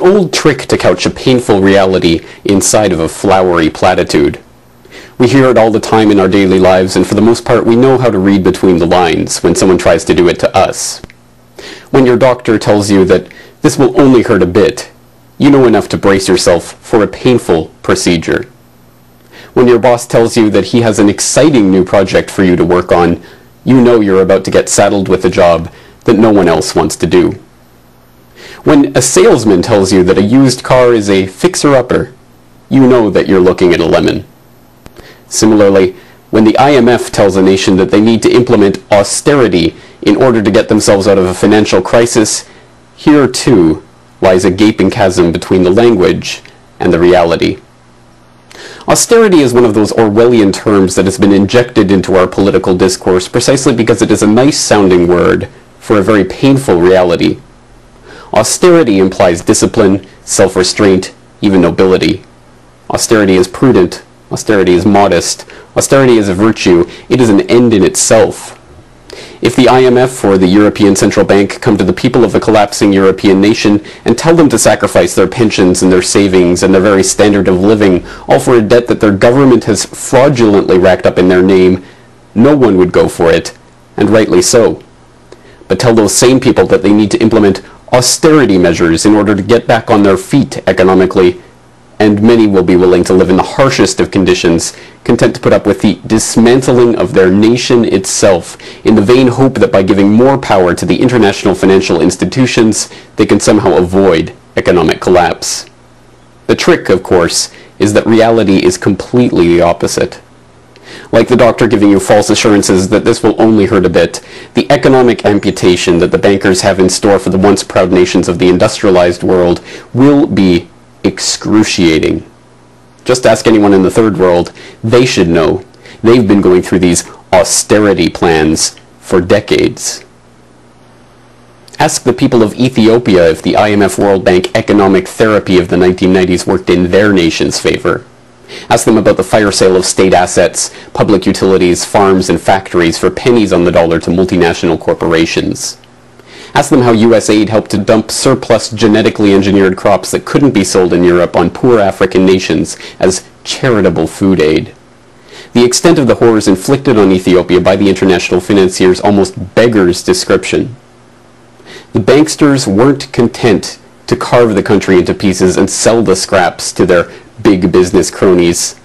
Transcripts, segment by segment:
old trick to couch a painful reality inside of a flowery platitude. We hear it all the time in our daily lives, and for the most part we know how to read between the lines when someone tries to do it to us. When your doctor tells you that this will only hurt a bit, you know enough to brace yourself for a painful procedure. When your boss tells you that he has an exciting new project for you to work on, you know you're about to get saddled with a job that no one else wants to do. When a salesman tells you that a used car is a fixer-upper, you know that you're looking at a lemon. Similarly, when the IMF tells a nation that they need to implement austerity in order to get themselves out of a financial crisis, here too lies a gaping chasm between the language and the reality. Austerity is one of those Orwellian terms that has been injected into our political discourse precisely because it is a nice-sounding word for a very painful reality. Austerity implies discipline, self-restraint, even nobility. Austerity is prudent. Austerity is modest. Austerity is a virtue. It is an end in itself. If the IMF or the European Central Bank come to the people of a collapsing European nation and tell them to sacrifice their pensions and their savings and their very standard of living, all for a debt that their government has fraudulently racked up in their name, no one would go for it, and rightly so. But tell those same people that they need to implement austerity measures in order to get back on their feet economically, and many will be willing to live in the harshest of conditions, content to put up with the dismantling of their nation itself, in the vain hope that by giving more power to the international financial institutions, they can somehow avoid economic collapse. The trick, of course, is that reality is completely the opposite. Like the doctor giving you false assurances that this will only hurt a bit, the economic amputation that the bankers have in store for the once proud nations of the industrialized world will be excruciating. Just ask anyone in the third world, they should know. They've been going through these austerity plans for decades. Ask the people of Ethiopia if the IMF World Bank economic therapy of the 1990s worked in their nation's favor. Ask them about the fire sale of state assets, public utilities, farms, and factories for pennies on the dollar to multinational corporations. Ask them how US aid helped to dump surplus genetically engineered crops that couldn't be sold in Europe on poor African nations as charitable food aid. The extent of the horrors inflicted on Ethiopia by the international financiers almost beggars description. The banksters weren't content to carve the country into pieces and sell the scraps to their big business cronies.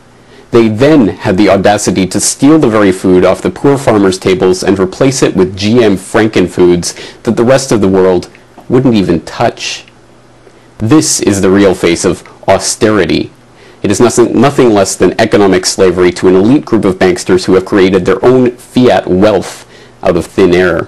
They then had the audacity to steal the very food off the poor farmers' tables and replace it with GM Frankenfoods that the rest of the world wouldn't even touch. This is the real face of austerity. It is nothing less than economic slavery to an elite group of banksters who have created their own fiat wealth out of thin air.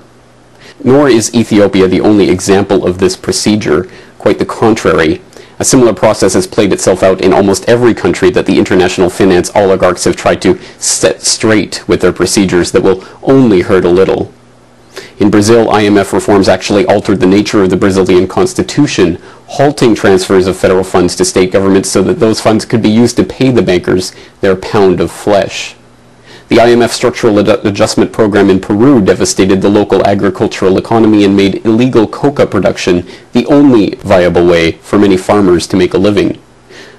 Nor is Ethiopia the only example of this procedure. Quite the contrary. A similar process has played itself out in almost every country that the international finance oligarchs have tried to set straight with their procedures that will only hurt a little. In Brazil, IMF reforms actually altered the nature of the Brazilian constitution, halting transfers of federal funds to state governments so that those funds could be used to pay the bankers their pound of flesh. The IMF Structural Adjustment Program in Peru devastated the local agricultural economy and made illegal coca production the only viable way for many farmers to make a living.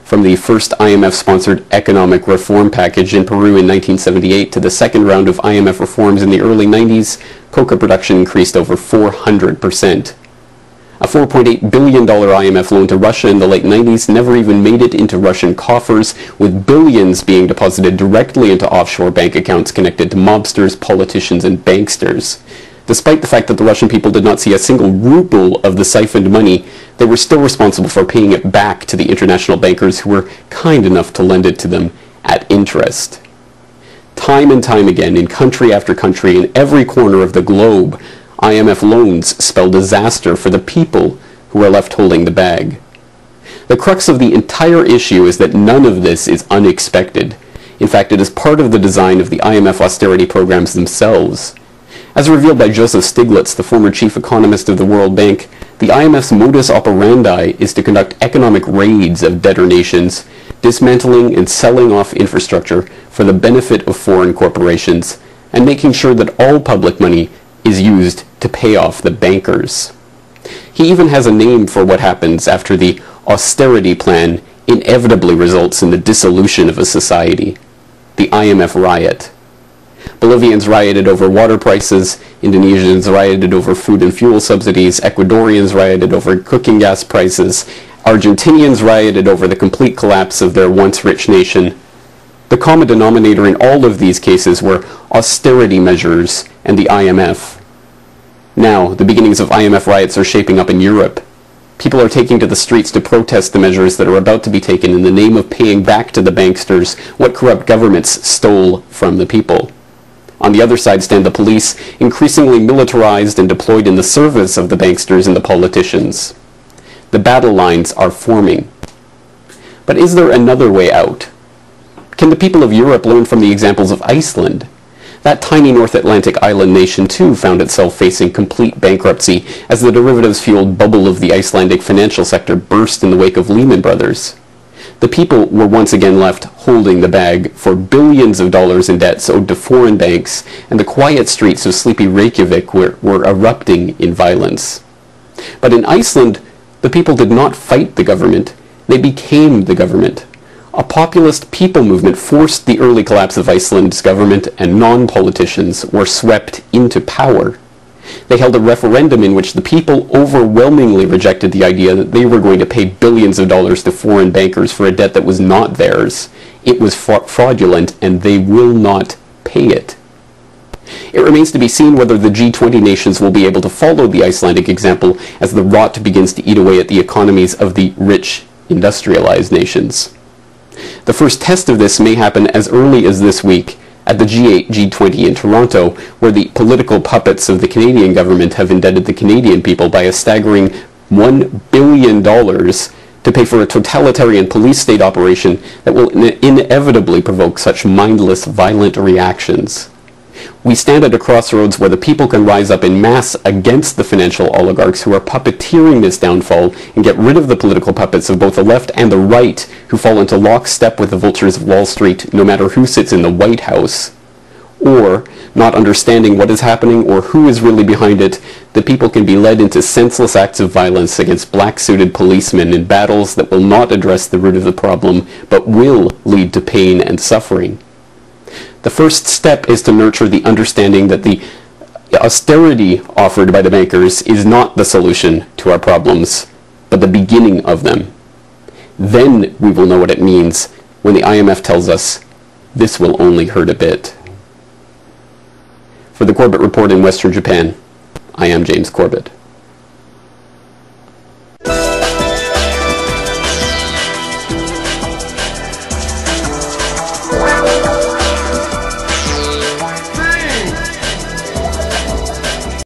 From the first IMF-sponsored economic reform package in Peru in 1978 to the second round of IMF reforms in the early 90s, coca production increased over 400%. A $4.8 billion IMF loan to Russia in the late 90s never even made it into Russian coffers, with billions being deposited directly into offshore bank accounts connected to mobsters, politicians, and banksters. Despite the fact that the Russian people did not see a single ruble of the siphoned money, they were still responsible for paying it back to the international bankers who were kind enough to lend it to them at interest. Time and time again, in country after country, in every corner of the globe, IMF loans spell disaster for the people who are left holding the bag. The crux of the entire issue is that none of this is unexpected. In fact, it is part of the design of the IMF austerity programs themselves. As revealed by Joseph Stiglitz, the former chief economist of the World Bank, the IMF's modus operandi is to conduct economic raids of debtor nations, dismantling and selling off infrastructure for the benefit of foreign corporations, and making sure that all public money is used to pay off the bankers. He even has a name for what happens after the austerity plan inevitably results in the dissolution of a society: the IMF riot. Bolivians rioted over water prices, Indonesians rioted over food and fuel subsidies, Ecuadorians rioted over cooking gas prices, Argentinians rioted over the complete collapse of their once rich nation. The common denominator in all of these cases were austerity measures and the IMF. Now, the beginnings of IMF riots are shaping up in Europe. People are taking to the streets to protest the measures that are about to be taken in the name of paying back to the banksters what corrupt governments stole from the people. On the other side stand the police, increasingly militarized and deployed in the service of the banksters and the politicians. The battle lines are forming. But is there another way out? Can the people of Europe learn from the examples of Iceland? That tiny North Atlantic island nation too found itself facing complete bankruptcy as the derivatives-fueled bubble of the Icelandic financial sector burst in the wake of Lehman Brothers. The people were once again left holding the bag for billions of dollars in debts owed to foreign banks, and the quiet streets of sleepy Reykjavik were erupting in violence. But in Iceland, the people did not fight the government, they became the government. A populist people movement forced the early collapse of Iceland's government, and non-politicians were swept into power. They held a referendum in which the people overwhelmingly rejected the idea that they were going to pay billions of dollars to foreign bankers for a debt that was not theirs. It was fraudulent, and they will not pay it. It remains to be seen whether the G20 nations will be able to follow the Icelandic example as the rot begins to eat away at the economies of the rich, industrialized nations. The first test of this may happen as early as this week at the G8 G20 in Toronto, where the political puppets of the Canadian government have indebted the Canadian people by a staggering $1 billion to pay for a totalitarian police state operation that will inevitably provoke such mindless, violent reactions. We stand at a crossroads where the people can rise up in mass against the financial oligarchs who are puppeteering this downfall and get rid of the political puppets of both the left and the right who fall into lockstep with the vultures of Wall Street no matter who sits in the White House. Or, not understanding what is happening or who is really behind it, the people can be led into senseless acts of violence against black-suited policemen in battles that will not address the root of the problem but will lead to pain and suffering. The first step is to nurture the understanding that the austerity offered by the bankers is not the solution to our problems, but the beginning of them. Then we will know what it means when the IMF tells us this will only hurt a bit. For the Corbett Report in Western Japan, I am James Corbett.